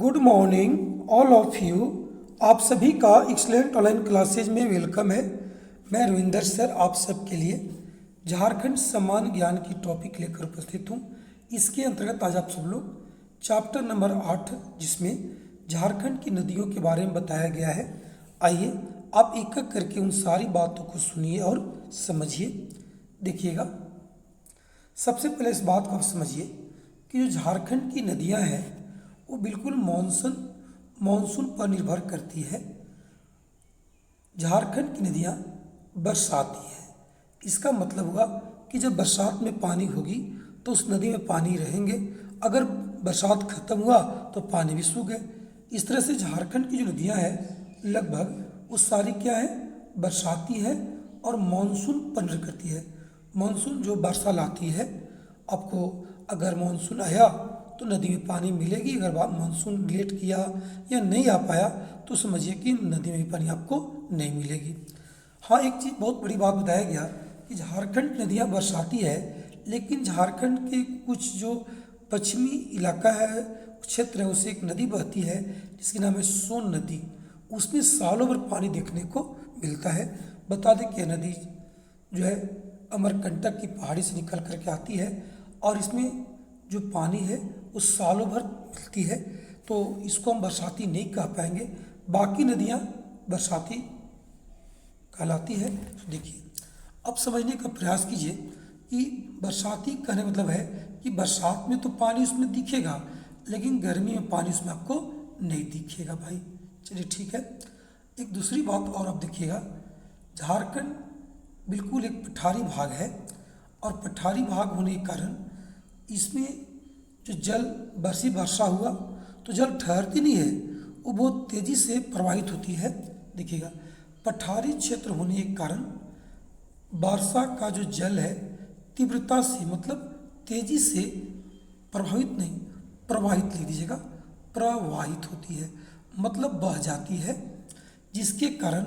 Good morning all of you. आप सभी का एक्सलेंट ऑनलाइन क्लासेज में वेलकम है। मैं रविंदर सर आप सबके लिए झारखंड सामान्य ज्ञान की टॉपिक लेकर उपस्थित हूँ। इसके अंतर्गत आज आप सब लोग चैप्टर नंबर 8 जिसमें झारखंड की नदियों के बारे में बताया गया है। आइए आप एक एक करके उन सारी बातों को सुनिए और समझिए। देखिएगा, सबसे पहले इस बात को आप समझिए कि जो झारखंड की नदियाँ हैं वो बिल्कुल मानसून पर निर्भर करती है। झारखंड की नदियाँ बरसाती है। इसका मतलब हुआ कि जब बरसात में पानी होगी तो उस नदी में पानी रहेंगे, अगर बरसात खत्म हुआ तो पानी भी सूख गए। इस तरह से झारखंड की जो नदियाँ हैं लगभग वो सारी क्या है, बरसाती है और मानसून पर निर्भर करती है। मानसून जो वर्षा लाती है, आपको अगर मानसून आया तो नदी में पानी मिलेगी, अगर मानसून लेट किया या नहीं आ पाया तो समझिए कि नदी में भी पानी आपको नहीं मिलेगी। हाँ, एक चीज़ बहुत बड़ी बात बताया गया कि झारखंड की नदियाँ बरसाती है, लेकिन झारखंड के कुछ जो पश्चिमी इलाका है, क्षेत्र है, उससे एक नदी बहती है जिसका नाम है सोन नदी। उसमें सालों भर पानी देखने को मिलता है। बता दें कि यह नदी जो है अमरकंटक की पहाड़ी से निकल करके आती है और इसमें जो पानी है वो सालों भर मिलती है, तो इसको हम बरसाती नहीं कह पाएंगे। बाकी नदियाँ बरसाती कहलाती है। तो देखिए, अब समझने का प्रयास कीजिए कि बरसाती कहने का मतलब है कि बरसात में तो पानी उसमें दिखेगा, लेकिन गर्मी में पानी उसमें आपको नहीं दिखेगा भाई। चलिए ठीक है। एक दूसरी बात और आप देखिएगा, झारखंड बिल्कुल एक पठारी भाग है और पठारी भाग होने के कारण इसमें जो जल वर्षा हुआ तो जल ठहरती नहीं है, वो बहुत तेज़ी से प्रवाहित होती है। देखिएगा, पठारी क्षेत्र होने के कारण वर्षा का जो जल है तीव्रता से मतलब तेज़ी से प्रवाहित लिख दीजिएगा, प्रवाहित होती है मतलब बह जाती है, जिसके कारण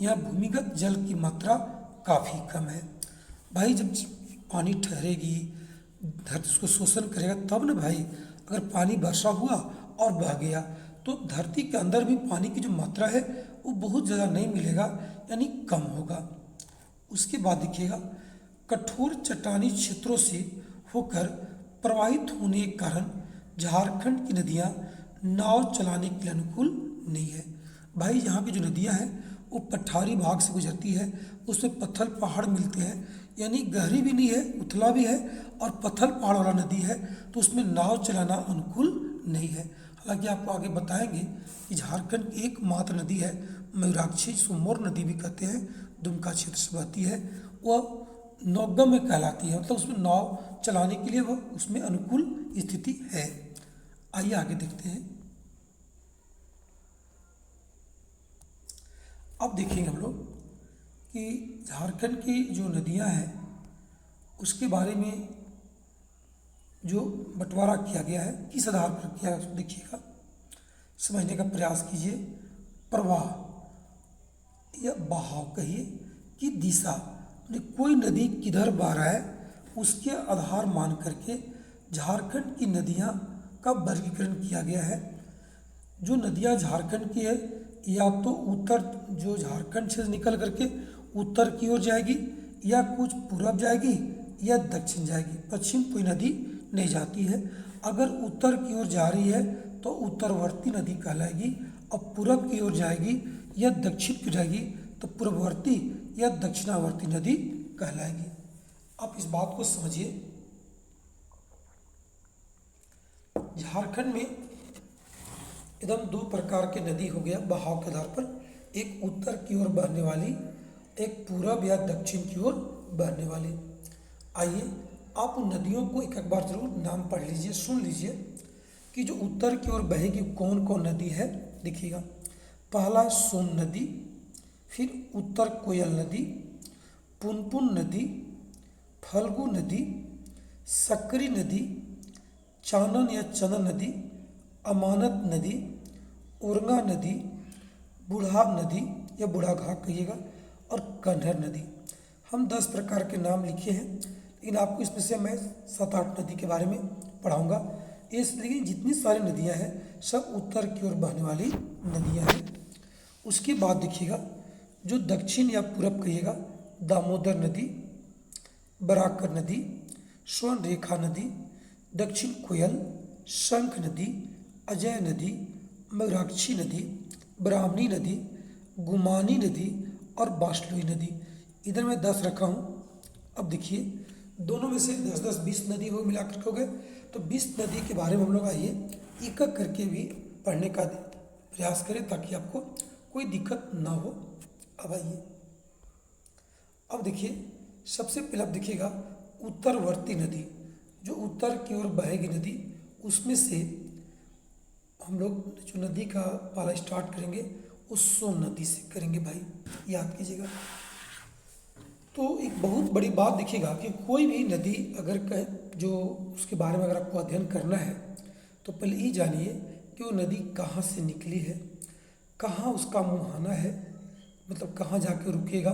यहाँ भूमिगत जल की मात्रा काफ़ी कम है। भाई जब पानी ठहरेगी, धरती उसको शोषण करेगा तब ना भाई। अगर पानी वर्षा हुआ और बह गया तो धरती के अंदर भी पानी की जो मात्रा है वो बहुत ज़्यादा नहीं मिलेगा, यानी कम होगा। उसके बाद देखिएगा, कठोर चट्टानी क्षेत्रों से होकर प्रवाहित होने के कारण झारखंड की नदियाँ नाव चलाने के लिए अनुकूल नहीं है। भाई यहाँ की जो नदियाँ हैं वो पठारी भाग से गुजरती है, उसमें पत्थर पहाड़ मिलते हैं, यानी गहरी भी नहीं है, उथला भी है और पत्थर पहाड़ वाला नदी है, तो उसमें नाव चलाना अनुकूल नहीं है। हालांकि आपको आगे बताएंगे कि झारखंड की एकमात्र नदी है मयूराक्षी, जिसको मोर नदी भी कहते हैं, दुमका क्षेत्र से बहती है, वह नौगम में कहलाती है, मतलब उसमें नाव चलाने के लिए वह उसमें अनुकूल स्थिति है। आइए आगे देखते हैं। अब देखेंगे हम लोग कि झारखंड की जो नदियां हैं उसके बारे में जो बंटवारा किया गया है किस आधार पर किया है, देखिएगा, समझने का प्रयास कीजिए। प्रवाह या बहाव कहिए कि दिशा, कोई नदी किधर बह रहा है उसके आधार मान करके झारखंड की नदियां का वर्गीकरण किया गया है। जो नदियां झारखंड की है या तो उत्तर जो झारखंड से निकल करके उत्तर की ओर जाएगी, या कुछ पूरब जाएगी या दक्षिण जाएगी, पश्चिम कोई नदी नहीं जाती है। अगर उत्तर की ओर जा रही है तो उत्तरवर्ती नदी कहलाएगी, और पूरब की ओर जाएगी या दक्षिण की जाएगी तो पूर्ववर्ती या दक्षिणावर्ती नदी कहलाएगी। आप इस बात को समझिए, झारखंड में एकदम दो प्रकार के नदी हो गया बहाव के आधार पर, एक उत्तर की ओर बहने वाली, एक पूरब या दक्षिण की ओर बहने वाली। आइए आप उन नदियों को एक एक बार जरूर नाम पढ़ लीजिए, सुन लीजिए कि जो उत्तर की ओर बहेगी कौन कौन नदी है। देखिएगा, पहला है सोन नदी, फिर उत्तर कोयल नदी, पुनपुन नदी, फल्गु नदी, सकरी नदी, चानन या चनन नदी, अमानत नदी, उरंगा नदी, बूढ़ा नदी या बूढ़ा घाट कहिएगा, और कन्हर नदी। हम 10 प्रकार के नाम लिखे हैं, लेकिन आपको इसमें से मैं 7-8 नदी के बारे में पढ़ाऊंगा। इसलिए जितनी सारी नदियाँ हैं सब उत्तर की ओर बहने वाली नदियाँ हैं। उसके बाद देखिएगा जो दक्षिण या पूरब कहिएगा, दामोदर नदी, बराकर नदी, स्वर्ण रेखा नदी, दक्षिण कोयल, शंख नदी, अजय नदी, मयूराक्षी नदी, ब्राह्मणी नदी, गुमानी नदी और बासलुई नदी। इधर मैं 10 रखा हूँ। अब देखिए दोनों में से 10-10, 20 नदी हो मिलाकर के हो गए। तो 20 नदी के बारे में हम लोग आइए एक एक करके भी पढ़ने का प्रयास करें ताकि आपको कोई दिक्कत ना हो। अब आइए, अब देखिए सबसे पहले आप देखिएगा उत्तरवर्ती नदी, जो उत्तर की ओर बहेगी नदी, उसमें से हम लोग जो नदी का पाला स्टार्ट करेंगे उस सोन नदी से करेंगे भाई, याद कीजिएगा। तो एक बहुत बड़ी बात देखिएगा कि कोई भी नदी अगर जो उसके बारे में अगर आपको अध्ययन करना है तो पहले ये जानिए कि वो नदी कहाँ से निकली है, कहाँ उसका मुहाना है, मतलब कहाँ जाके रुकेगा,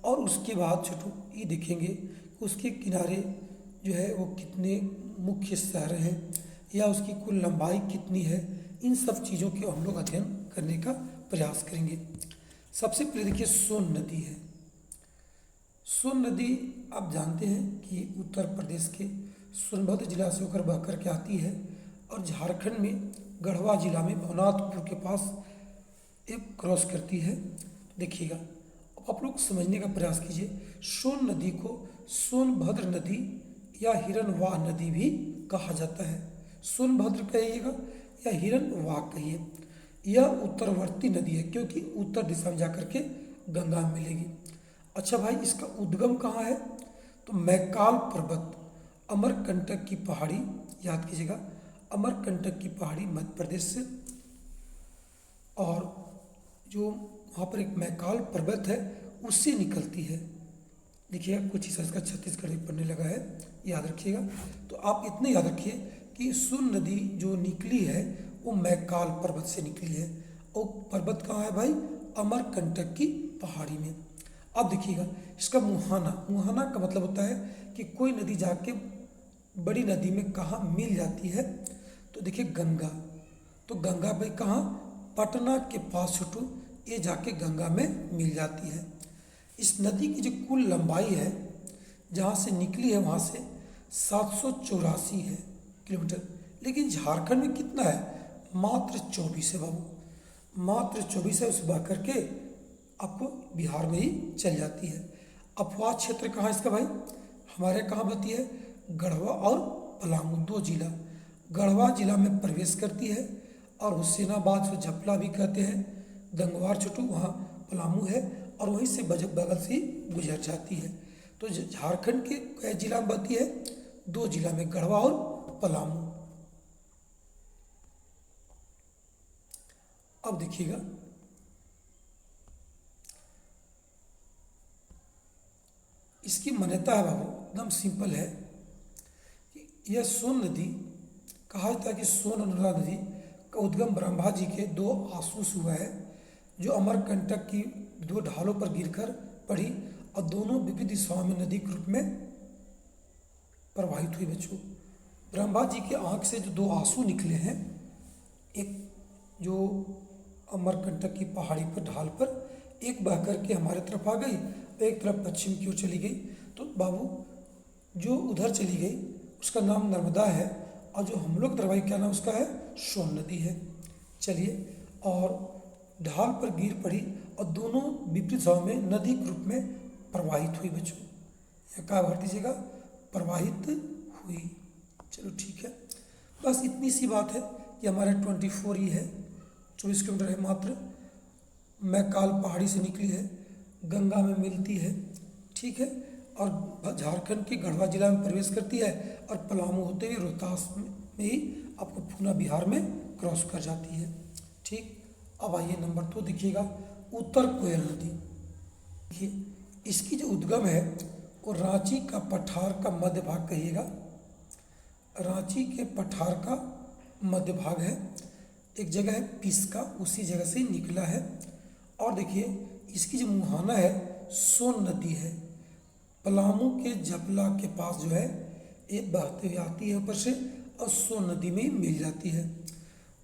और उसके बाद छोटू ये देखेंगे कि उसके किनारे जो है वो कितने मुख्य शहर हैं या उसकी कुल लंबाई कितनी है। इन सब चीज़ों के हम लोग अध्ययन करने का प्रयास करेंगे। सबसे पहले देखिए सोन नदी है। सोन नदी आप जानते हैं कि उत्तर प्रदेश के सोनभद्र जिला से होकर बह कर के आती है और झारखंड में गढ़वा जिला में भवनाथपुर के पास एक क्रॉस करती है। देखिएगा अब आप लोग समझने का प्रयास कीजिए। सोन नदी को सोनभद्र नदी या हिरनवाह नदी भी कहा जाता है। सोनभद्र कहिएगा या हिरनवाह कहिए। यह उत्तरवर्ती नदी है क्योंकि उत्तर दिशा में जाकर के गंगा में मिलेगी। अच्छा भाई, इसका उद्गम कहाँ है? तो मैकाल पर्वत, अमरकंटक की पहाड़ी, याद कीजिएगा, अमरकंटक की पहाड़ी मध्य प्रदेश से, और जो वहाँ पर एक मैकाल पर्वत है उससे निकलती है। देखिएगा कुछ हिस्सा इसका छत्तीसगढ़ में पड़ने लगा है, याद रखिएगा। तो आप इतने याद रखिए कि सोन नदी जो निकली है वो मैकाल पर्वत से निकली है। और पर्वत कहाँ है भाई? अमरकंटक की पहाड़ी में। अब देखिएगा इसका मुहाना, मुहाना का मतलब होता है कि कोई नदी जाके बड़ी नदी में कहाँ मिल जाती है। तो देखिए गंगा, तो गंगा भाई कहाँ? पटना के पास छोटू ये जाके गंगा में मिल जाती है। इस नदी की जो कुल लंबाई है जहाँ से निकली है वहाँ से 784 है किलोमीटर, लेकिन झारखंड में कितना है? मात्र 24 है बाबू, मात्र 24 है। उसे बह करके आपको बिहार में ही चल जाती है। अफवाह क्षेत्र कहाँ इसका भाई? हमारे कहाँ बहती है? गढ़वा और पलामू, 2 जिला। गढ़वा जिला में प्रवेश करती है और हुसैनाबाद से जपला भी कहते हैं, गंगवार छोटू वहाँ पलामू है, और वहीं से बगल से ही गुजर जाती है। तो झारखंड के कई जिला में बहती है? 2 जिला में, गढ़वा और पलामू। अब देखिएगा इसकी मान्यता है बाबू, एकदम सिंपल है कि यह सोन नदी कहा जाता है कि सोन और नर्मदा नदी का उद्गम ब्रह्मा जी के 2 आंसू से हुआ है जो अमरकंटक की 2 ढालों पर गिरकर पड़ी और दोनों विविध दिशाओं में नदी के रूप में प्रवाहित हुई। बच्चों, ब्रह्मा जी के आंख से जो 2 आंसू निकले हैं, एक जो अमरकंटक की पहाड़ी पर ढाल पर, एक बह करके हमारे तरफ आ गई, एक तरफ पश्चिम की ओर चली गई। तो बाबू जो उधर चली गई उसका नाम नर्मदा है, और जो हम लोग दरवाई क्या नाम उसका है? सोन नदी है। चलिए, और ढाल पर गिर पड़ी और दोनों विपरीत दिशाओं में नदी के रूप में प्रवाहित हुई। बच्चों यहाँ क्या भर दीजिएगा? प्रवाहित हुई। चलो ठीक है, बस इतनी सी बात है कि हमारे 24 ही है, 24 किलोमीटर है मात्र। मैकाल पहाड़ी से निकली है, गंगा में मिलती है, ठीक है, और झारखंड के गढ़वा जिला में प्रवेश करती है और पलामू होते हुए रोहतास में ही आपको पूना बिहार में क्रॉस कर जाती है। ठीक, अब आइए नंबर 2 देखिएगा, उत्तर कोयल नदी। देखिए इसकी जो उद्गम है वो रांची का पठार का मध्य भाग कहिएगा, रांची के पठार का मध्य भाग है, एक जगह है पिस्का, उसी जगह से निकला है। और देखिए इसकी जो मुहाना है सोन नदी है, पलामू के जपला के पास जो है ये बहते हुए आती है ऊपर से और सोन नदी में मिल जाती है।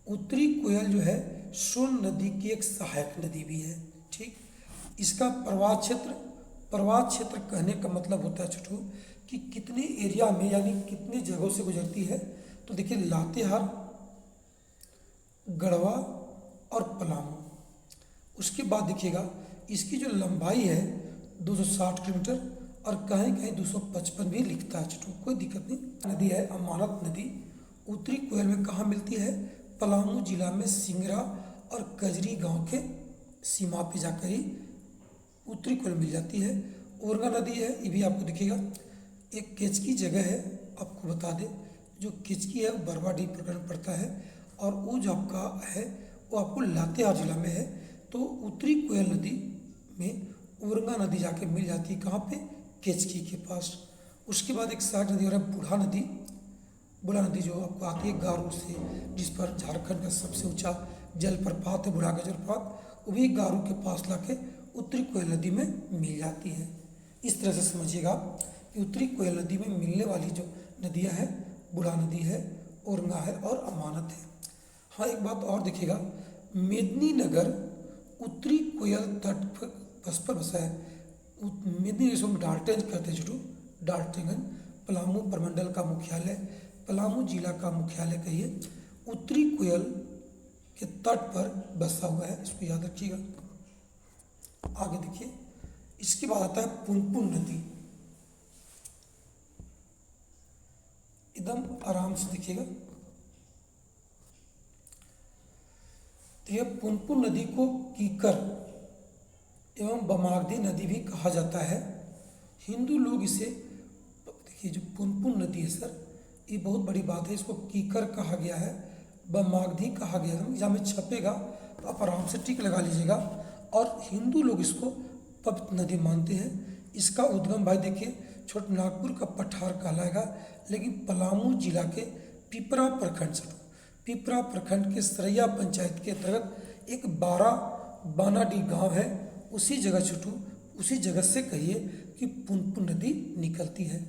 उत्तरी कोयल जो है सोन नदी की एक सहायक नदी भी है। ठीक, इसका प्रवाह क्षेत्र कहने का मतलब होता है छोटू कि कितने एरिया में यानी कितने जगहों से गुजरती है। तो देखिए लातेहार, गढ़वा और पलामू। उसके बाद देखिएगा इसकी जो लंबाई है 260 किलोमीटर और कहीं कहीं 255 भी लिखता है छोटू, कोई दिक्कत नहीं। नदी है अमानत नदी, उत्तरी कोयल में कहाँ मिलती है? पलामू जिला में सिंगरा और कजरी गांव के सीमा पे जाकर ही उत्तरी कोयल मिल जाती है। ओरंगा नदी है, ये भी आपको दिखेगा, एक केचकी जगह है, आपको बता दें जो केचकी है वो बरवाडीह प्रखंड में पड़ता है और वो जो आपका है वो आपको लातेहार जिला में है। तो उत्तरी कोयल नदी में ओरंगा नदी जाके मिल जाती है, कहाँ पे? केचकी के पास। उसके बाद एक सहायक नदी और है बूढ़ा नदी जो आपको आती है गारो से, जिस पर झारखंड का सबसे ऊंचा जलप्रपात है बूढ़ा का जलप्रपात, वो भी गारो के पास लाके उत्तरी कोयल नदी में मिल जाती है। इस तरह से समझिएगा कि उत्तरी कोयल नदी में मिलने वाली जो नदियां हैं बूढ़ा नदी है, ओरंगा है और अमानत है। हाँ, एक बात और देखिएगा, मेदिनीनगर उत्तरी कोयल तट पर बसा है। मेदिनीनगर को डाल्टनगंज कहते हैं छोटू, डाल्टनगंज पलामू प्रमंडल का मुख्यालय, पलामू जिला का मुख्यालय कहिए, उत्तरी कोयल के तट पर बसा हुआ है, इसको याद रखिएगा। आगे देखिए, इसके बाद आता है पुनपुन नदी। एकदम आराम से देखिएगा, तो यह पुनपुन नदी को कीकर एवं बमागधी नदी भी कहा जाता है। हिंदू लोग इसे, देखिए जो पुनपुन नदी है सर, ये बहुत बड़ी बात है, इसको कीकर कहा गया है, बमागधी कहा गया है। एग्जाम में छपेगा तो आप आराम से टिक लगा लीजिएगा। और हिंदू लोग इसको पवित्र नदी मानते हैं। इसका उद्गम भाई देखिए छोटनागपुर का पठार कहलाएगा, लेकिन पलामू जिला के पिपरा प्रखंड के सरैया पंचायत के अंतर्गत एक 12 बानाडी गांव है, उसी जगह से कहिए कि पुनपुन नदी निकलती है।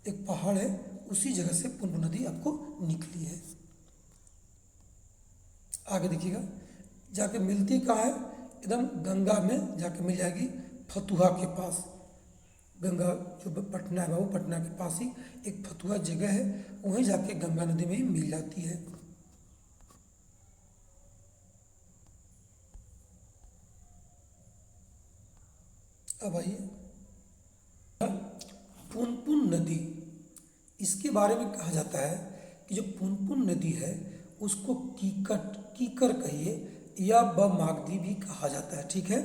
एक पहाड़ है, उसी जगह से पुनपुन नदी आपको निकली है। आगे देखिएगा, जाके मिलती कहाँ है? एकदम गंगा में जाके मिल जाएगी, फतुहा के पास। गंगा जो पटना है वो पटना के पास ही एक फतुहा जगह है, वहीं जाके गंगा नदी में ही मिल जाती है। अब आइए पुनपुन नदी, इसके बारे में कहा जाता है कि जो पुनपुन नदी है उसको कीकर कहिए या बमागधी भी कहा जाता है। ठीक है,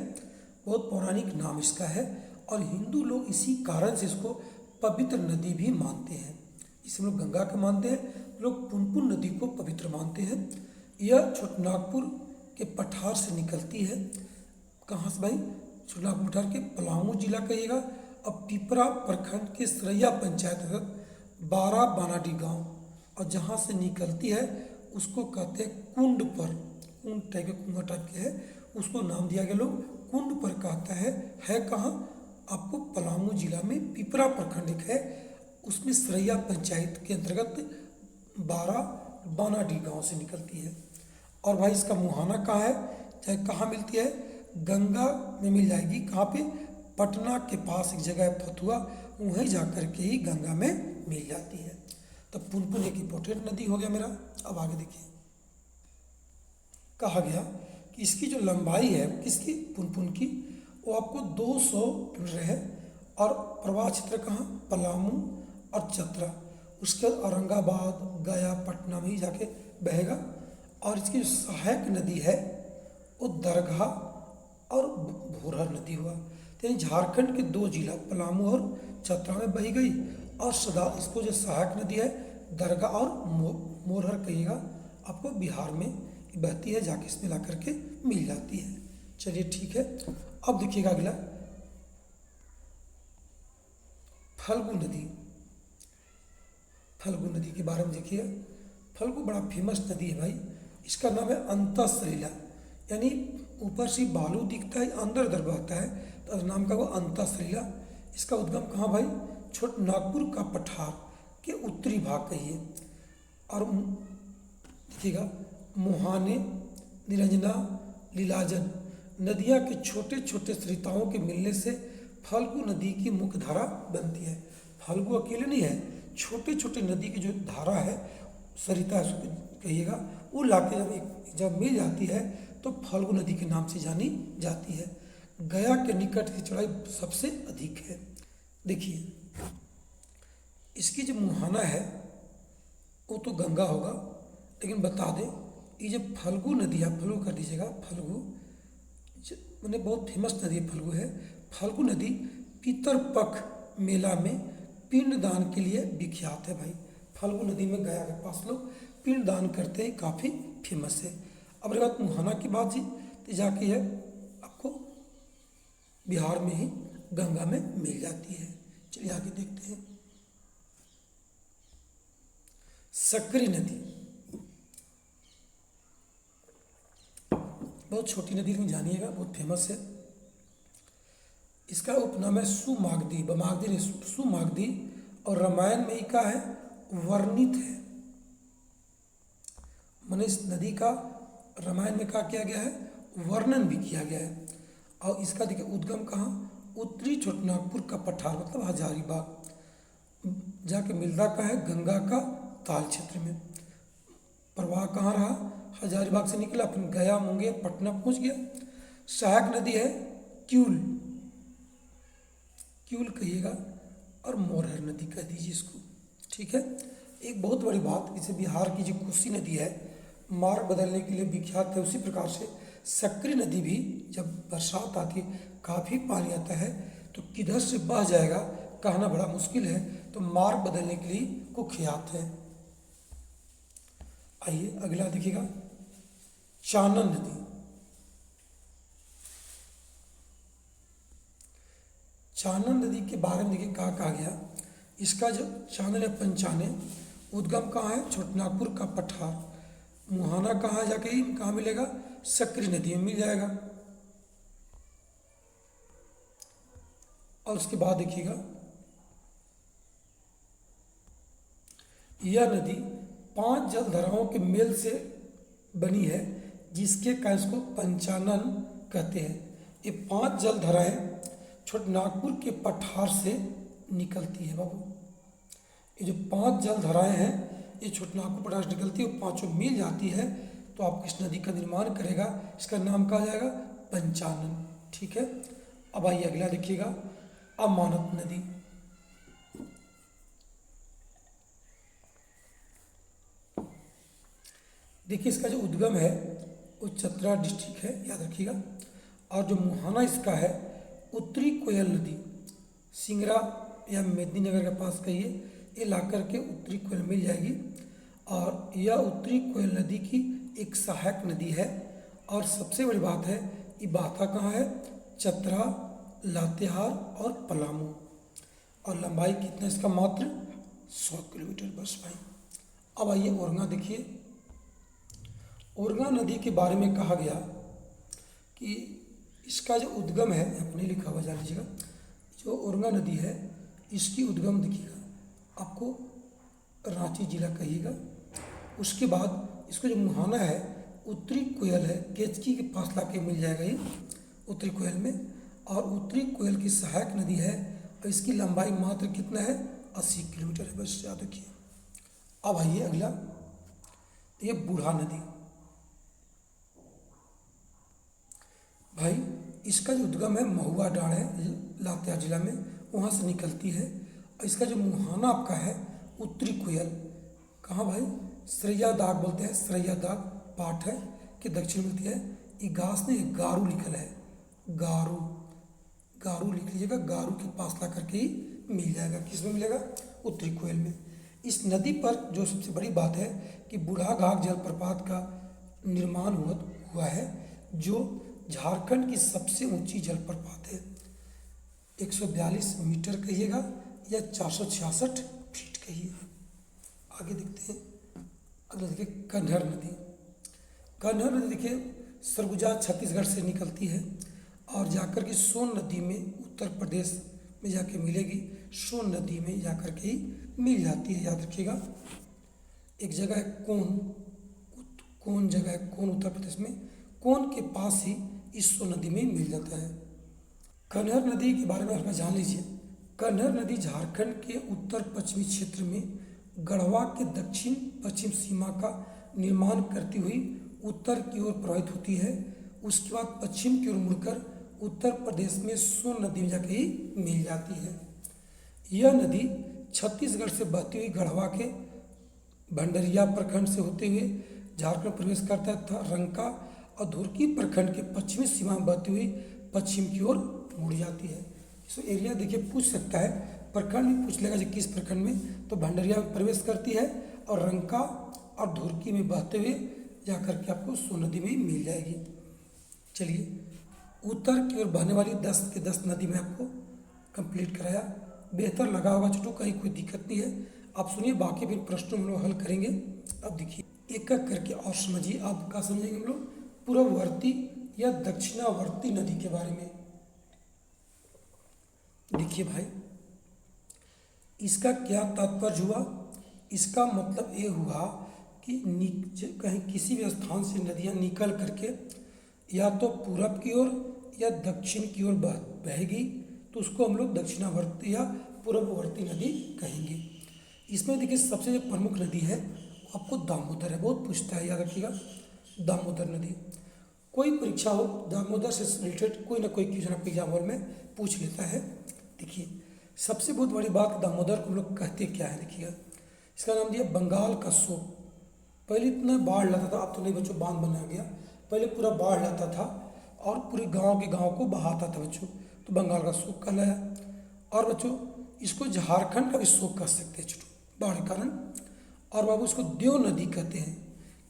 बहुत पौराणिक नाम इसका है और हिंदू लोग इसी कारण से इसको पवित्र नदी भी मानते हैं। इसे लोग गंगा के मानते हैं, लोग पुनपुन नदी को पवित्र मानते हैं। यह छोटनागपुर के पठार से निकलती है। कहाँ से भाई? छोटनागपुर पठार के पलामू जिला कहिएगा। अब पिपरा प्रखंड के सरैया पंचायत 12 बानाडी गांव, और जहाँ से निकलती है उसको कहते हैं कुंड टाइप के, कुआं टाइप के है, उसको नाम दिया गया लोग कुंड पर कहता है कहाँ? आपको पलामू जिला में पिपरा प्रखंड एक है, उसमें सरैया पंचायत के अंतर्गत 12 बानाडी गांव से निकलती है। और भाई इसका मुहाना कहाँ है, चाहे कहाँ मिलती है? गंगा में मिल जाएगी। कहाँ पे? पटना के पास एक जगह है फतुहा, वहीं जाकर के ही गंगा में मिल जाती है। तो पुनपुन एक इम्पोर्टेंट नदी हो गया मेरा। अब आगे देखिए, कहा गया कि इसकी जो लंबाई है किसकी? पुनपुन की, वो आपको 200 किलोमीटर है और प्रवाह क्षेत्र कहाँ? पलामू और चतरा, उसके बाद औरंगाबाद, गया, पटना में ही जाके बहेगा। और इसकी जो सहायक नदी है वो दरगाह और भोरहर नदी हुआ। तो यानी झारखंड के 2 जिला पलामू और चतरा में बही गई, और सदा इसको जो सहायक नदी है दरगाह और मोरहर कहिएगा, आपको बिहार में बहती है, जाके इसमें ला करके मिल जाती है। चलिए ठीक है, अब देखिएगा अगला फल्गु नदी। फल्गु नदी के बारे में देखिए, फल्गु बड़ा फेमस नदी है भाई। इसका नाम है अंतःसलिला, यानी ऊपर से बालू दिखता है, अंदर अंदर बहता है, तो नाम का वो अंतःसलिला। इसका उद्गम कहाँ भाई? छोटनागपुर का पठार के उत्तरी भाग कहिए, और देखिएगा मुहाने, निरंजना, लीलाजन नदियाँ के छोटे छोटे सरिताओं के मिलने से फाल्गु नदी की मुख्य धारा बनती है। फाल्गु अकेले नहीं है, छोटे छोटे नदी की जो धारा है, सरिता कहिएगा, वो लाके जब मिल जाती है तो फाल्गु नदी के नाम से जानी जाती है। गया के निकट की चौड़ाई सबसे अधिक है। देखिए इसकी जो मुहाना है वो तो गंगा होगा, लेकिन बता दें ये जो फाल्गु नदी है, फल्गु कर दीजिएगा, फाल्गु मैंने बहुत फेमस नदी फाल्गु है। फाल्गु नदी पितरपक्ष मेला में पिंडदान के लिए विख्यात है भाई। फाल्गु नदी में गया के पास लोग पिंडदान करते हैं, काफ़ी फेमस है। अब रही बात मुहाना की बात जी, तो जाके है आपको बिहार में ही गंगा में मिल जाती है। चलिए आगे देखते हैं। सकरी नदी बहुत छोटी नदी में जानिएगा, बहुत फेमस है। इसका उपनाम है सुमागधी, बमागधी नहीं, सुमागधी, और रामायण में इसका है वर्णित है। मैंने इस नदी का रामायण में क्या किया गया है, वर्णन भी किया गया है। और इसका देखिए उद्गम कहाँ, उत्तरी छोटनागपुर का पठार मतलब हजारीबाग जाके मिलता का है गंगा का ताल क्षेत्र में। प्रवाह कहाँ रहा, हजारीबाग से निकला, फिर गया, मुंगेर, पटना पहुंच गया। सहायक नदी है क्यूल, क्यूल कहिएगा, और मोरहर नदी कह दीजिए इसको, ठीक है। एक बहुत बड़ी बात, जैसे बिहार की जो कोसी नदी है मार्ग बदलने के लिए विख्यात है, उसी प्रकार से सकरी नदी भी जब बरसात आती है, काफ़ी पानी आता है, तो किधर से बह जाएगा कहना बड़ा मुश्किल है, तो मार्ग बदलने के लिए कुख्यात है। आइए अगला देखिएगा, चानन नदी। चानन नदी के बारे में देखिए कहा गया, इसका जो चानन या पंचाने उद्गम कहाँ है, छोटनागपुर का पठार। मुहाना कहाँ जाके ही कहाँ मिलेगा, सकरी नदी में मिल जाएगा। और उसके बाद देखिएगा यह नदी 5 जलधाराओं के मेल से बनी है, जिसके कारण इसको पंचानन कहते हैं। ये 5 जलधाराएं छोटनागपुर के पठार से निकलती है बाबू। ये जो 5 जलधाराएं हैं ये छोटनागपुर पठार से निकलती है, पांचों मिल जाती है तो आप किस नदी का निर्माण करेगा, इसका नाम कहा जाएगा पंचानन, ठीक है। अब आइए अगला देखिएगा, अमानत नदी। देखिए इसका जो उद्गम है वो चतरा डिस्ट्रिक्ट है, याद रखिएगा। और जो मुहाना इसका है उत्तरी कोयल नदी, सिंगरा या मेदिनीनगर के पास कहिए, ये ला करके उत्तरी कोयल मिल जाएगी। और यह उत्तरी कोयल नदी की एक सहायक नदी है। और सबसे बड़ी बात है ये बहता कहाँ है, चतरा, लातेहार और पलामू। और लंबाई कितना इसका, मात्र 100 किलोमीटर बस भाई। अब आइए औरंगा देखिए। औरंगा नदी के बारे में कहा गया कि इसका जो उद्गम है, अपने लिखा हुआ जान लीजिएगा, जो औरंगा नदी है इसकी उद्गम देखिएगा आपको रांची जिला कहिएगा। उसके बाद इसको जो मुहाना है उत्तरी कोयल है, केचकी के पास लाके मिल जाएगा ये उत्तरी कोयल में। और उत्तरी कोयल की सहायक नदी है और इसकी लंबाई मात्र कितना है, 80 किलोमीटर है, बस याद रखिए। अब आइए अगला, ये बूढ़ा नदी भाई। इसका जो उद्गम है महुआ डाँड़ है, लातेहार जिला में, वहाँ से निकलती है। और इसका जो मुहाना आपका है उत्तरी कोयल, कहाँ भाई, सरैया दाग बोलते हैं, सरैया दाग पाठ है कि दक्षिण मिलती है। ये घास नहीं, गारू लिखल है, गारू, गारू लिख लीजिएगा, गारू के पास ला करके ही मिल जाएगा। किस में मिलेगा, उत्तरी कोयल में। इस नदी पर जो सबसे बड़ी बात है कि बूढ़ाघाट जलप्रपात का निर्माण हुआ है, जो झारखंड की सबसे ऊंची जलप्रपात है। 142 मीटर कहिएगा या 466 फीट कहिए। आगे देखते हैं, अगला देखिए कन्हर नदी। कन्हर नदी देखिए सरगुजा छत्तीसगढ़ से निकलती है और जाकर के सोन नदी में उत्तर प्रदेश में जाके मिलेगी। सोन नदी में जाकर के ही मिल जाती है, याद रखिएगा। एक जगह है कोन, कौन जगह है कौन उत्तर प्रदेश में, कौन के पास ही इस सो नदी में मिल जाता है। कन्हर नदी के बारे में हल्का जान लीजिए। कन्हर नदी झारखंड के उत्तर पश्चिमी क्षेत्र में गढ़वा के दक्षिण पश्चिम सीमा का निर्माण करती हुई उत्तर की ओर प्रवाहित होती है। उसके बाद पश्चिम की ओर मुड़कर उत्तर प्रदेश में सोन नदी में जाकर ही मिल जाती है। यह नदी छत्तीसगढ़ से बहती हुई गढ़वा के भंडरिया प्रखंड से होते हुए झारखंड प्रवेश करता था। रंका और धुरकी प्रखंड के पश्चिमी सीमा में बहती हुई पश्चिम की ओर मुड़ जाती है। इसको एरिया देखिए पूछ सकता है, प्रखंड भी पूछ लेगा जो किस प्रखंड में, तो भंडरिया में प्रवेश करती है और रंका और धुरकी में बहते हुए जाकर के आपको सोन नदी में मिल जाएगी। चलिए, उत्तर की ओर बहने वाली 10 के 10 नदी में आपको कंप्लीट कराया। बेहतर लगा होगा छोटू, कहीं कोई दिक्कत नहीं है। आप सुनिए, बाकी फिर प्रश्नों हम लोग हल करेंगे। अब देखिए एक एक करके और समझिए। आप क्या समझेंगे हम लोग पूर्ववर्ती या दक्षिणावर्ती नदी के बारे में। देखिए भाई, इसका क्या तात्पर्य हुआ? इसका मतलब ये हुआ कि कहीं किसी भी स्थान से नदियाँ निकल करके या तो पूरब की ओर या दक्षिण की ओर बहेगी, तो उसको हम लोग दक्षिणावर्ती या पूर्ववर्ती नदी कहेंगे। इसमें देखिए सबसे जो प्रमुख नदी है वो आपको दामोदर है। बहुत पूछता है, याद रखिएगा दामोदर नदी। कोई परीक्षा हो दामोदर से रिलेटेड कोई ना कोई क्वेश्चन आपके एग्जाम हॉल में पूछ लेता है। देखिए सबसे बहुत बड़ी बात, दामोदर को हम लोग कहते क्या है, देखिएगा इसका नाम दिया बंगाल का सूप। पहले इतना बाढ़ लाता था, अब तो नहीं बच्चों, बांध बना गया। पहले पूरा बाढ़ लाता था और पूरे गांव के गांव को बहाता था बच्चों, तो बंगाल का सूप कहलाया। और बच्चों इसको झारखंड का भी सूप कह सकते हैं छोटू, बाढ़ के कारण। और बाबू इसको देव नदी कहते हैं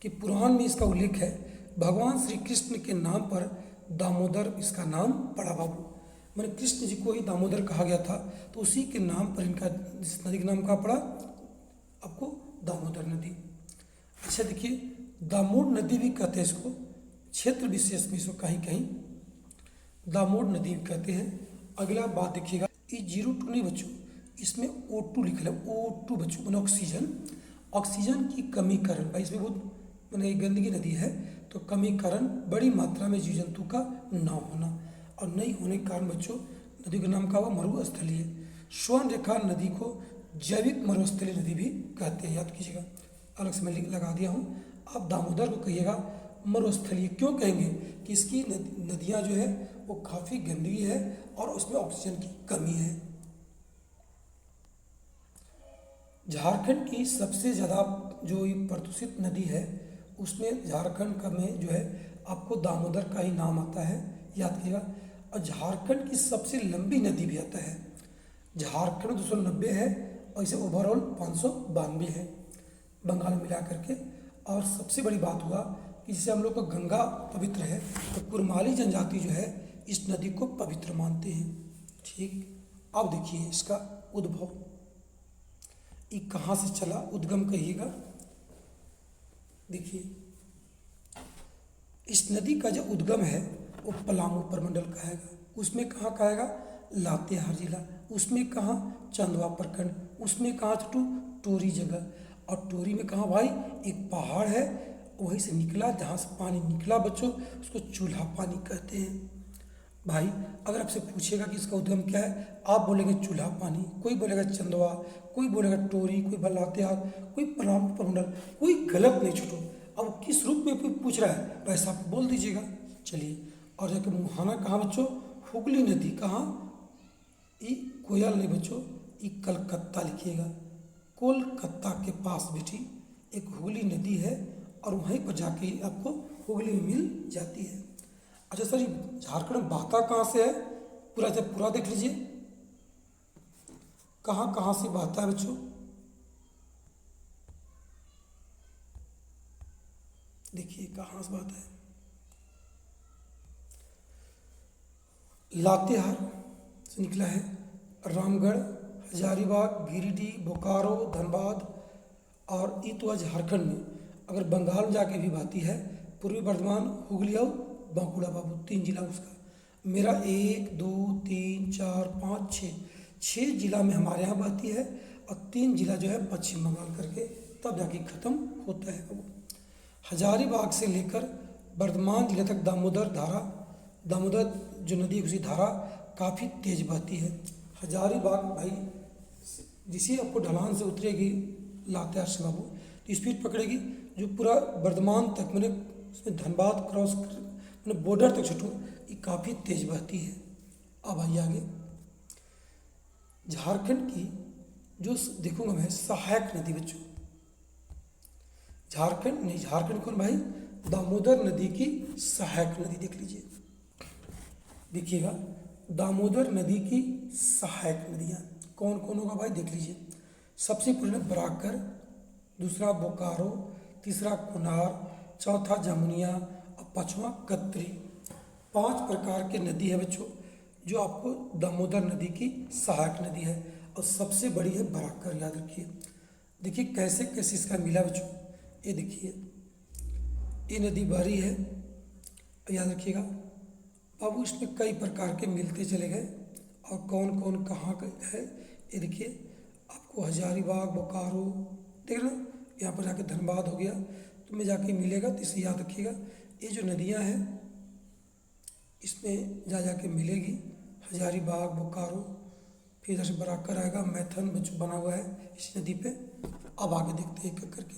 कि पुराण में इसका उल्लेख है, भगवान श्री कृष्ण के नाम पर दामोदर इसका नाम पड़ा बाबू। मैंने कृष्ण जी को ही दामोदर कहा गया था, तो उसी के नाम पर इनका इस नदी का नाम कहाँ पड़ा आपको, दामोदर नदी। अच्छा देखिए, दामोद नदी भी कहते हैं इसको, क्षेत्र विशेष में इसको कहीं कहीं दामोद नदी भी कहते हैं। अगला बात देखिएगा, ये 02 नहीं बच्चों, इसमें O2 लिखा है। O2 बच्चों मैंने ऑक्सीजन, ऑक्सीजन की कमी कारण, भाई इसमें बहुत मैंने गंदगी नदी है, तो कमी कारण बड़ी मात्रा में जीव जंतु का न होना, और नहीं होने के कारण बच्चों नदी का नाम का हुआ मरुस्थलीय। स्वर्ण रेखा नदी को जैविक मरुस्थलीय नदी भी कहते हैं, याद कीजिएगा, अलग से मैं लगा दिया हूँ। आप दामोदर को कहिएगा मरुस्थलीय, क्यों कहेंगे कि इसकी नदियाँ जो है वो काफ़ी गंदगी है और उसमें ऑक्सीजन की कमी है। झारखंड की सबसे ज़्यादा जो ये प्रदूषित नदी है उसमें झारखंड का में जो है आपको दामोदर का ही नाम आता है, याद कीजिएगा। और झारखंड की सबसे लंबी नदी भी आता है, झारखंड 290 है और इसे ओवरऑल 592 है बंगाल में मिला करके। और सबसे बड़ी बात हुआ कि जिसे हम लोग को गंगा पवित्र है, तो कुरमाली जनजाति जो है इस नदी को पवित्र मानते हैं। ठीक, अब देखिए इसका उद्भव, ये कहाँ से चला, उद्गम कहिएगा। देखिए इस नदी का जो उद्गम है वो पलामू प्रमंडल कहेगा, उसमें कहाँ कहेगा, लातेहार जिला, उसमें कहाँ चंदवा प्रखंड, उसमें कहाँ छोटू, टोरी जगह। और टोरी में कहाँ भाई, एक पहाड़ है, वहीं से निकला, जहाँ से पानी निकला बच्चों उसको चूल्हा पानी कहते हैं। भाई अगर आपसे पूछेगा कि इसका उद्गम क्या है, आप बोलेंगे चूल्हा पानी, कोई बोलेगा चंदवा, कोई बोलेगा टोरी, कोई लातेहार, कोई पलामू प्रमंडल, कोई गलत नहीं छोटू। अब किस रूप में कोई पूछ रहा है वैसा आप बोल दीजिएगा। चलिए, और जाकर मुहाना कहाँ बच्चों, हुगली नदी कहाँ, ये कोयल नहीं बच्चों, ये कलकत्ता लिखिएगा, कोलकाता के पास बेटी एक हुगली नदी है और वहीं पर जाके आपको हुगली में मिल जाती है। अच्छा सर, ये झारखंड में बहता कहाँ से है, पूरा जब पूरा देख लीजिए कहाँ कहाँ से बहता है बच्चों। देखिए कहाँ से बहता है, लातेहार से निकला है, रामगढ़, हजारीबाग, गिरिडीह, बोकारो, धनबाद, और ये तो झारखंड में। अगर बंगाल में जाके भी बहती है, पूर्वी बर्धमान, हुगली और बांकुड़ा बाबू, 3 जिला उसका। मेरा 1 2 3 4 5 6 जिला में हमारे यहाँ बहती है और 3 जिला जो है पश्चिम बंगाल करके तब जाके खत्म होता है वो। हजारीबाग से लेकर वर्धमान जिले तक दामोदर जो नदी है, उसकी धारा काफ़ी तेज बहती है। हजारीबाग भाई जिसे आपको ढलान से उतरेगी लातेहार से बाबू, तो स्पीड पकड़ेगी जो पूरा वर्धमान तक, मैंने उसमें धनबाद क्रॉस मैंने बॉर्डर तक छूटूँ, ये काफ़ी तेज बहती है। अब आइए आगे, झारखंड की जो देखूंगा मैं सहायक नदी बच्चों, झारखंड कौन भाई, दामोदर नदी की सहायक नदी देख लीजिए, देखिएगा दामोदर नदी की सहायक नदियाँ कौन कौन होगा भाई, देख लीजिए। सबसे पहले बराकर, दूसरा बोकारो, तीसरा कुनार, चौथा जमुनिया और पांचवा कत्री। 5 प्रकार की नदी है बच्चों जो आपको दामोदर नदी की सहायक नदी है, और सबसे बड़ी है बराकर, याद रखिए। देखिए कैसे कैसे इसका मिला बच्चों, ये देखिए ये नदी बह रही है, याद रखिएगा बाबू, इसमें कई प्रकार के मिलते चले गए, और कौन कौन कहाँ है ये देखिए। आपको हजारीबाग, बोकारो देख ना, यहाँ पर जाके धनबाद हो गया, तो में जाके मिलेगा, तो इसे याद रखिएगा। ये जो नदियाँ हैं इसमें जाके मिलेगी, हजारीबाग, बोकारो, फिर इधर से बराकर आएगा, मैथन बच्चों बना हुआ है इस नदी पे। अब आगे देखते हैं एक एक करके।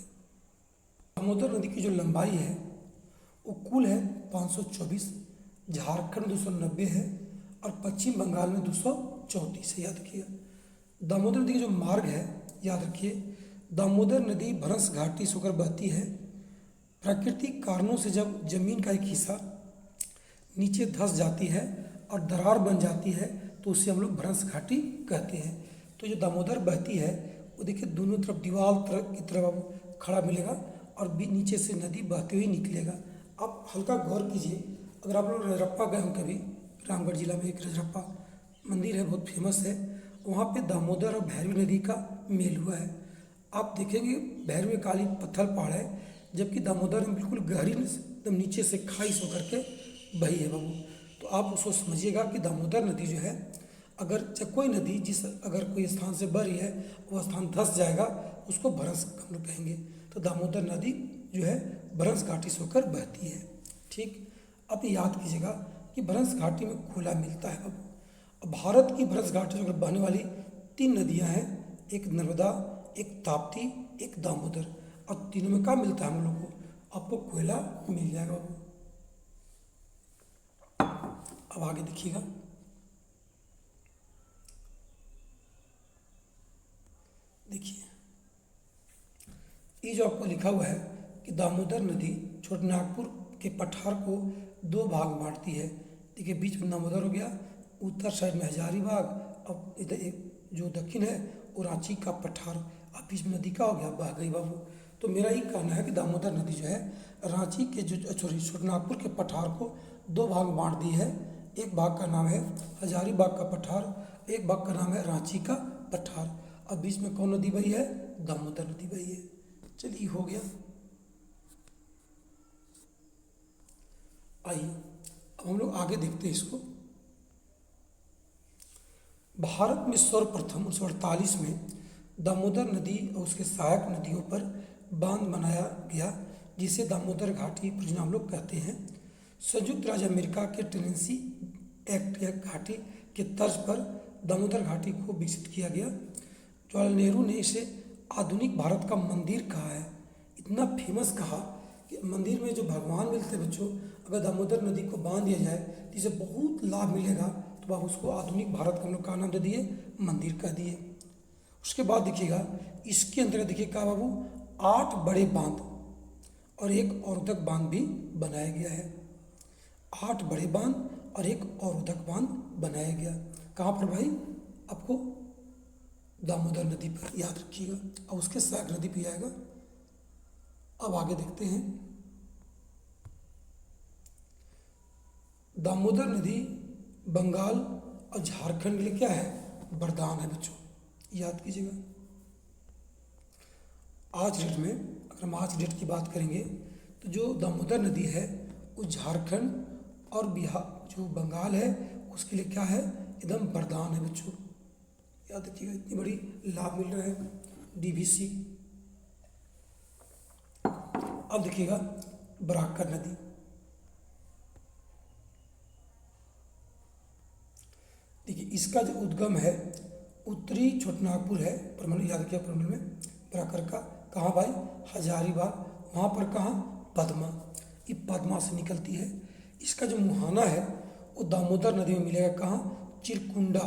दामोदर नदी की जो लंबाई है वो कुल है 524, झारखंड 290 है, और पश्चिम बंगाल में 234 है, याद रखिएगा। दामोदर नदी का जो मार्ग है, याद रखिए, दामोदर नदी भरस घाटी से होकर बहती है। प्राकृतिक कारणों से जब जमीन का एक हिस्सा नीचे धंस जाती है और दरार बन जाती है, तो उसे हम लोग भरस घाटी कहते हैं। तो जो दामोदर बहती है वो देखिए दोनों तरफ दीवार की तरफ आपको खड़ा मिलेगा, और भी नीचे से नदी बहते हुए निकलेगा। आप हल्का गौर कीजिए, अगर आप लोग रजरप्पा गए हों कभी, रामगढ़ जिला में एक रजरप्पा मंदिर है, बहुत फेमस है, वहाँ पे दामोदर और भैरवी नदी का मेल हुआ है। आप देखेंगे भैरवी में काली पत्थर पहाड़ है, जबकि दामोदर में बिल्कुल गहरी एकदम नीचे से खाई सो करके बही है बाबू। तो आप उसको समझिएगा कि दामोदर नदी जो है, अगर जब कोई नदी अगर कोई स्थान से बह रही है, वो स्थान धंस जाएगा, उसको भरस हम लोग कहेंगे। तो दामोदर नदी जो है भरस घाटी से होकर बहती है, ठीक। अब याद कीजिएगा कि भरस घाटी में खोला मिलता है बाबू। अब भारत की भरस घाटी में बहने वाली 3 नदियाँ हैं, एक नर्मदा, एक ताप्ती, एक दामोदर, और तीनों में क्या मिलता है हम लोग को, आपको कोयला मिल जाएगा बाबू। अब आगे देखिएगा, देखिए ये जो आपको लिखा हुआ है कि दामोदर नदी छोटनागपुर के पठार को 2 भाग बांटती है। देखिए बीच में दामोदर हो गया, उत्तर साइड में हजारीबाग, अब इधर एक जो दक्षिण है वो रांची का पठार, अब बीच में नदी का हो गया, बह गई बाबू। तो मेरा ये कहना है कि दामोदर नदी जो है रांची के जो छोटनागपुर के पठार को 2 भाग बांट दी है। एक भाग का नाम है हजारीबाग का पठार, एक भाग का नाम है रांची का पठार। अब बीच में कौन नदी बही है, दामोदर नदी बही है। चलिए हो गया। आइए अब हम लोग आगे देखते हैं इसको। भारत में सर्वप्रथम 1948 में दामोदर नदी और उसके सहायक नदियों पर बांध बनाया गया, जिसे दामोदर घाटी परियोजना हम लोग कहते हैं। संयुक्त राज्य अमेरिका के टेनेसी एक्ट या घाटी के तर्ज पर दामोदर घाटी को विकसित किया गया। जवाहरलाल नेहरू ने इसे आधुनिक भारत का मंदिर कहा है। इतना फेमस कहा कि मंदिर में जो भगवान मिलते हैं बच्चों, अगर दामोदर नदी को बांध दिया जाए तो इसे बहुत लाभ मिलेगा। तो आप उसको आधुनिक भारत का हम लोग का नाम दे दिए, मंदिर कह दिए। उसके बाद देखिएगा इसके अंदर देखिए क्या बाबू, 8 बड़े बांध और एक अवरोधक बांध भी बनाया गया है। 8 बड़े बांध और एक अवरोधक बांध बनाया गया। कहाँ पर भाई, आपको दामोदर नदी पर, याद रखिएगा, और उसके सहायक नदी भी आएगा। अब आगे देखते हैं, दामोदर नदी बंगाल और झारखंड के लिए क्या है, वरदान है बच्चों, याद कीजिएगा। आज डेट में अगर हम आज डेट की बात करेंगे तो जो दामोदर नदी है वो झारखंड और बिहार जो बंगाल है उसके लिए क्या है, एकदम वरदान है बच्चों, याद रखिएगा। इतनी बड़ी लाभ मिल रहा है डीवीसी। अब देखिएगा बराकर नदी। देखिए इसका जो उद्गम है उत्तरी छोटनागपुर है, प्रमंडल याद रखिए, प्रमंडल में बराकर का। कहाँ भाई? हजारीबाग। वहाँ पर कहाँ? पद्मा। ये पद्मा से निकलती है। इसका जो मुहाना है वो दामोदर नदी में मिलेगा। कहाँ? चिरकुंडा,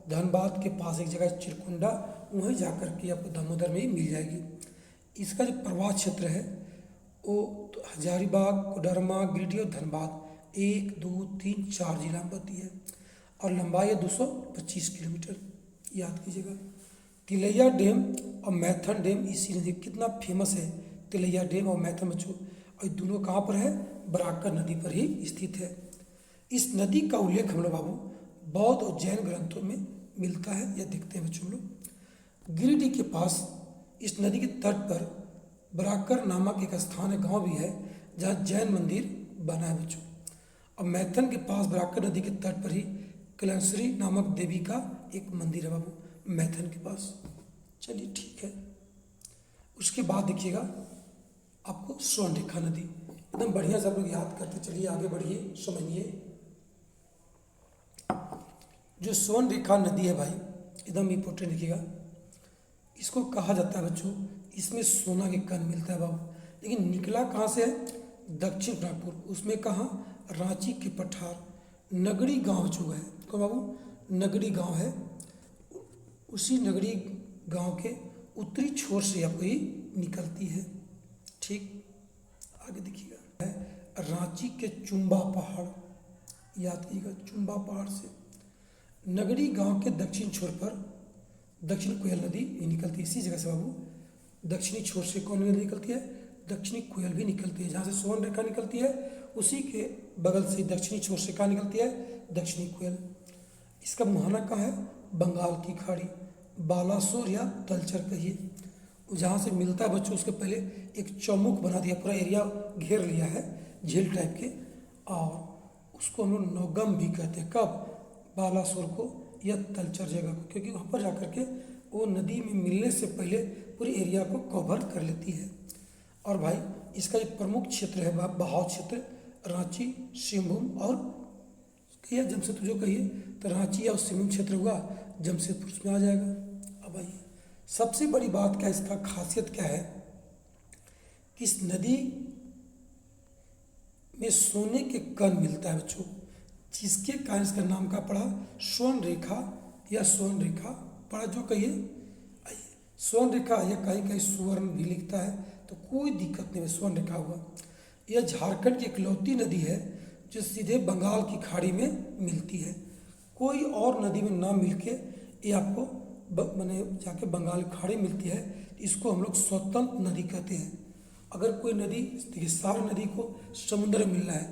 धनबाद के पास एक जगह चिरकुंडा, वहीं जाकर के आपको दामोदर में ही मिल जाएगी। इसका जो प्रवाह क्षेत्र है वो तो हजारीबाग, कोडरमा, गिरिडीह और धनबाद 1, 2, 3, 4 जिला में बहती है और लंबाई है 225 किलोमीटर, याद कीजिएगा। तिलैया डैम और मैथन डैम इसी नदी, कितना फेमस है तिलैया डैम और मैथन बच्चों, और ये दोनों कहाँ पर है? बराकर नदी पर ही स्थित है। इस नदी का उल्लेख हम लोग बाबू बौद्ध और जैन ग्रंथों में मिलता है, यह देखते हैं बच्चों हम लोग। गिरिडीह के पास इस नदी के तट पर बराकर नामक एक स्थान है, गांव भी है, जहाँ जैन मंदिर बना है बच्चों। और मैथन के पास बराकर नदी के तट पर ही कैलाशरी नामक देवी का एक मंदिर है बाबू, मैथन के पास। चलिए ठीक है। उसके बाद देखिएगा आपको स्वर्णरेखा नदी, एकदम बढ़िया से आप लोग याद करते चलिए, आगे बढ़िए, समझिए। जो स्वर्णरेखा नदी है भाई एकदम इम्पोर्टेंट देखिएगा, इसको कहा जाता है बच्चों, इसमें सोना के कण मिलता है बाबू। लेकिन निकला कहाँ से है? दक्षिण नागपुर। उसमें कहाँ? रांची के पठार नगरी गांव जो है, तो बाबू नगरी गांव है, उसी नगरी गांव के उत्तरी छोर से आपको ही निकलती है। ठीक, आगे देखिएगा है रांची के चुम्बा पहाड़, याद कीजिएगा, चुम्बा पहाड़ से नगरी गांव के दक्षिण छोर पर दक्षिण कोयल नदी ये निकलती है। इसी जगह से बाबू दक्षिणी छोर से कौन नदी निकलती है? दक्षिणी कोयल भी निकलती है। जहाँ से स्वर्ण रेखा निकलती है उसी के बगल से दक्षिणी छोर से कहाँ निकलती है? दक्षिणी कोयल। इसका मुहाना कहाँ है? बंगाल की खाड़ी, बालासोर या तलचर कहिए, जहाँ से मिलता है बच्चों। उसके पहले एक चौमुख बना दिया, पूरा एरिया घेर लिया है झील टाइप के, और उसको हम लोग नौगम भी कहते हैं। कब? बालासोर को या तलचर जगह को, क्योंकि वहाँ पर जाकर के वो नदी में मिलने से पहले पूरी एरिया को कवर कर लेती है। और भाई इसका जो प्रमुख क्षेत्र है बहाव क्षेत्र, रांची, सिंहभूम और या जमशेदपुर जो कहिए, तो रांची या सिंहभूम क्षेत्र हुआ, जमशेदपुर उसमें आ जाएगा। अब आइए सबसे बड़ी बात क्या है, इसका खासियत क्या है कि इस नदी में सोने के कण मिलता है बच्चों, जिसके कारण इसका नाम का पड़ा स्वर्ण रेखा या स्वर्ण रेखा पड़ा, जो कहिए। आइए स्वर्ण रेखा या कहीं कहीं सुवर्ण भी लिखता है, तो कोई दिक्कत नहीं है, स्वर्ण रेखा हुआ। यह झारखंड की इकलौती नदी है जो सीधे बंगाल की खाड़ी में मिलती है। कोई और नदी में ना मिलके ये आपको मैंने जाके बंगाल की खाड़ी मिलती है, इसको हम लोग स्वतंत्र नदी कहते हैं। अगर कोई नदी, देखिए सारी नदी को समुद्र में मिलना है,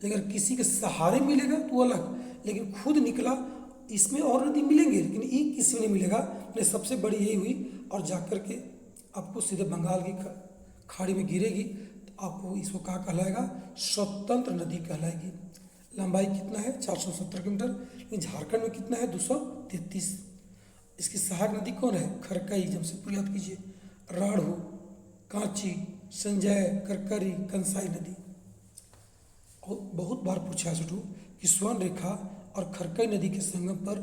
लेकिन किसी के सहारे मिलेगा तो वो अलग, लेकिन खुद निकला इसमें और नदी मिलेंगे, लेकिन ये किसी में नहीं मिलेगा। ये सबसे बड़ी यही हुई, और जाकर के आपको सीधे बंगाल की खाड़ी में गिरेगी, तो आपको इसको कहाँ कहलाएगा? स्वतंत्र नदी कहलाएगी। लंबाई कितना है? 470 किलोमीटर। लेकिन झारखंड में कितना है? 233। इसकी सहायक नदी कौन है? खरकई, जमशेदपुर याद कीजिए, राढ़ू, कांची, संजय, करकरी, कंसाई नदी। और बहुत बार पूछा है कि स्वर्ण रेखा और खरकई नदी के संगम पर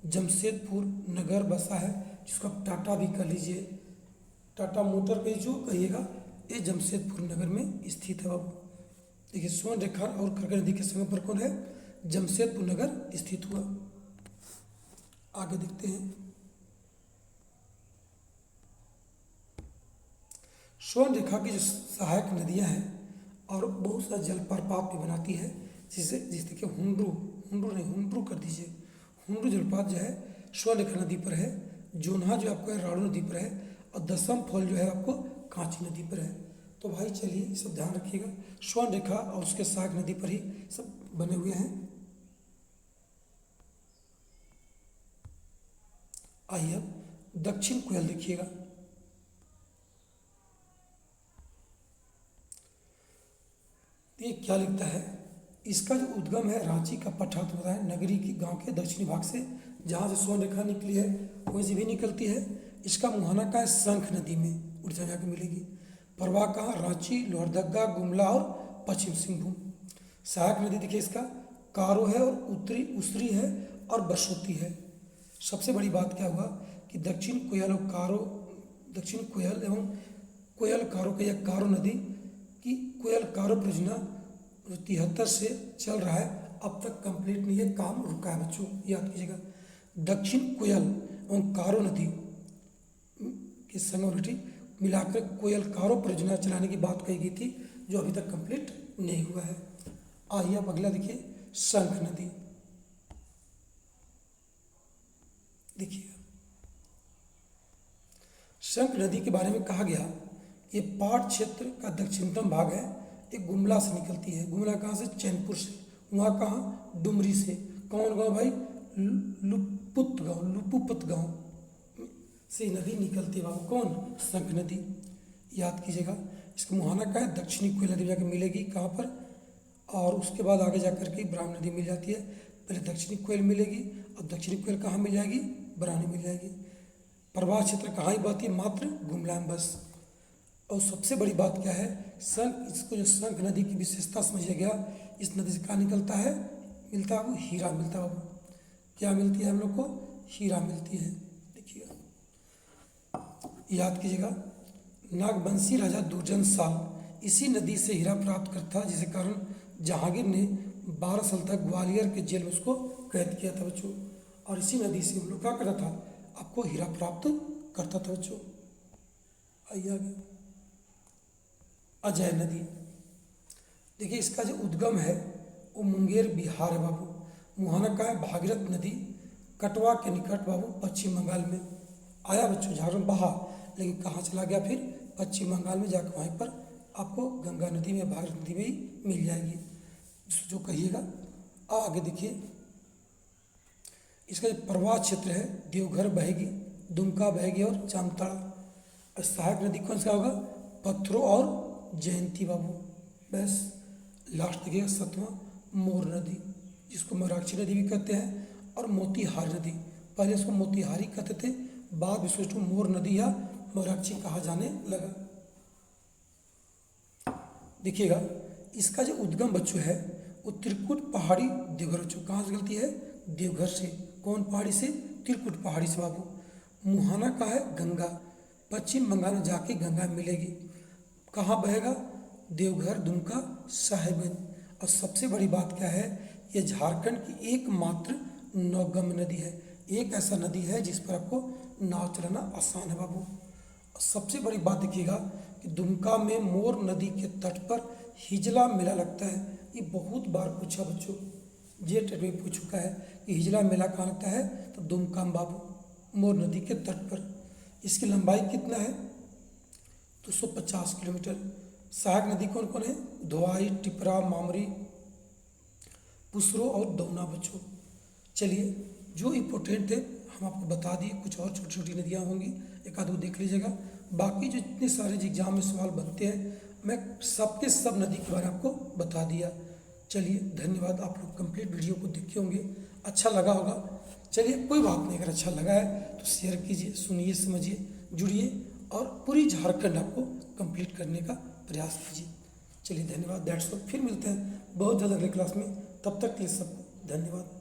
जमशेदपुर नगर बसा है, जिसको आप टाटा भी कह लीजिए, टाटा मोटर पे जो कहिएगा, ये जमशेदपुर नगर में स्थित है बाबू। देखिए स्वर्ण रेखा और खरकई नदी के संगम पर कौन है? जमशेदपुर नगर स्थित हुआ। आगे देखते हैं, स्वर्ण रेखा की जो सहायक नदियां हैं और बहुत सा जलप्रपात भी बनाती है, जिससे कि हुंड्रू कर दीजिए, हुंड्रू जलप्रपात जो है स्वर्ण रेखा नदी पर है, जोन्हा जो आपको है राणू नदी पर है, और दसम फॉल जो है आपको कांची नदी पर है। तो भाई चलिए ये सब ध्यान रखिएगा, स्वर्ण रेखा और उसके सहायक नदी पर ही सब बने हुए हैं। आइए अब दक्षिण कोयल देखिएगा। ये क्या लिखता है? इसका जो उद्गम है रांची का पठार होता है, नगरी की गांव के दक्षिणी भाग से, जहाँ से स्वर्ण रेखा निकली है वहीं से भी निकलती है। इसका मुहाना का है शंख नदी में, उड़ीसा जाकर मिलेगी। प्रवाह कहाँ, रांची, लोहरदगा, गुमला और पश्चिम सिंहभूम। सहायक नदी देखिए इसका कारो है और उत्तरी उसरी है और बरसोती है। सबसे बड़ी बात क्या हुआ कि दक्षिण कोयल और कारो, दक्षिण कोयल एवं कोयल कारो का यह कारो नदी की कोयल कारो परियोजना 73 से चल रहा है, अब तक कंप्लीट नहीं है, काम रुका है बच्चों, याद कीजिएगा। दक्षिण कोयल एवं कारो नदी के संगम मिलाकर कोयल कारो परियोजना चलाने की बात कही गई थी, जो अभी तक कंप्लीट नहीं हुआ है। आइए अब अगला देखिए शंख नदी। देखिए शंख नदी के बारे में कहा गया, ये पाट क्षेत्र का दक्षिणतम भाग है, एक गुमला से निकलती है। गुमला कहाँ से, चैनपुर से। वहाँ कहाँ, डुमरी से। कौन गांव भाई, लुपुपत गांव से नदी निकलती है बाबू, कौन, शंख नदी, याद कीजिएगा। इसका मुहाना का है, दक्षिणी कोयल नदी जाकर मिलेगी कहाँ पर, और उसके बाद आगे जाकर के ब्राह्मणी नदी मिल जाती है। पहले दक्षिणी कोयल मिलेगी, अब दक्षिणी कोयल कहाँ मिल जाएगी, ब्राह्मणी मिल जाएगी। प्रवाह क्षेत्र कहाँ ही बहती है, मात्र गुमला में बस। और सबसे बड़ी बात क्या है, शंख, इसको जो शंख नदी की विशेषता समझिए गया, इस नदी से क्या निकलता है, मिलता है वो हीरा मिलता है। क्या मिलती है हम लोग को, हीरा मिलती है। देखिएगा, याद कीजिएगा, नागवंशी राजा दुर्जन साल इसी नदी से हीरा प्राप्त करता, जिसके कारण जहांगीर ने 12 साल तक ग्वालियर के जेल में उसको कैद किया था बच्चों। और इसी नदी से हम लोग क्या करता था, आपको हीरा प्राप्त करता था बच्चों। आइए आगे, अजय नदी। देखिए इसका जो उद्गम है वो मुंगेर बिहार है बाबू। मुहाना का है, भागीरथ नदी कटवा के निकट बाबू, पश्चिम बंगाल में। आया बच्चों झारखंड बहा, लेकिन कहाँ चला गया फिर, पश्चिम बंगाल में जाकर वहीं पर आपको गंगा नदी में, भागीरथ नदी में ही मिल जाएगी, जो कहिएगा। आगे देखिए, इसका जो प्रवाह क्षेत्र है, देवघर बहेगी, दुमका बहेगी और जामताड़ा। सहायक नदी कौन सा होगा, पत्थरों और जयंती बाबू। बस लास्ट देखिएगा 7वां, मोर नदी, जिसको मोराक्षी नदी भी कहते हैं, और मोतीहार नदी। पहले इसको मोतीहारी कहते थे, बाद में इसको मोर नदी या मोराक्षी कहा जाने लगा। देखिएगा इसका जो उद्गम बच्चों है वो त्रिकुट पहाड़ी देवघर बच्चों, कहाँ से निकलती है, देवघर से। कौन पहाड़ी से, त्रिकुट पहाड़ी से बाबू। मुहाना का है गंगा, पश्चिम बंगाल में जाके गंगा मिलेगी। कहाँ बहेगा, देवघर, दुमका, साहेबगंज। और सबसे बड़ी बात क्या है, ये झारखंड की एकमात्र नौगम्य नदी है। एक ऐसा नदी है जिस पर आपको नाव चलाना आसान है बाबू। और सबसे बड़ी बात देखिएगा कि दुमका में मोर नदी के तट पर हिजला मेला लगता है। ये बहुत बार पूछा बच्चों, जेट में पूछ चुका है कि हिजला मेला कहाँ लगता है, तो दुमका में बाबू, मोर नदी के तट पर। इसकी लंबाई कितना है, 250 किलोमीटर। सहायक नदी कौन कौन है, धोआई, टिपरा, मामरी, पुसरो और दौना बच्चों। चलिए, जो इम्पोर्टेंट थे हम आपको बता दिए, कुछ और छोटी छोटी नदियाँ होंगी, एक आध वो देख लीजिएगा। बाकी जो इतने सारे एग्जाम में सवाल बनते हैं, मैं सबके सब नदी के बारे में आपको बता दिया। चलिए धन्यवाद, आप लोग कंप्लीट वीडियो को देखे होंगे, अच्छा लगा होगा। चलिए कोई बात नहीं, अगर अच्छा लगा है तो शेयर कीजिए, सुनिए, समझिए, जुड़िए और पूरी झारखंड आपको कंप्लीट करने का प्रयास कीजिए। चलिए धन्यवाद, दैट्स ऑल। फिर मिलते हैं बहुत जल्द अगले क्लास में, तब तक के लिए सबको धन्यवाद।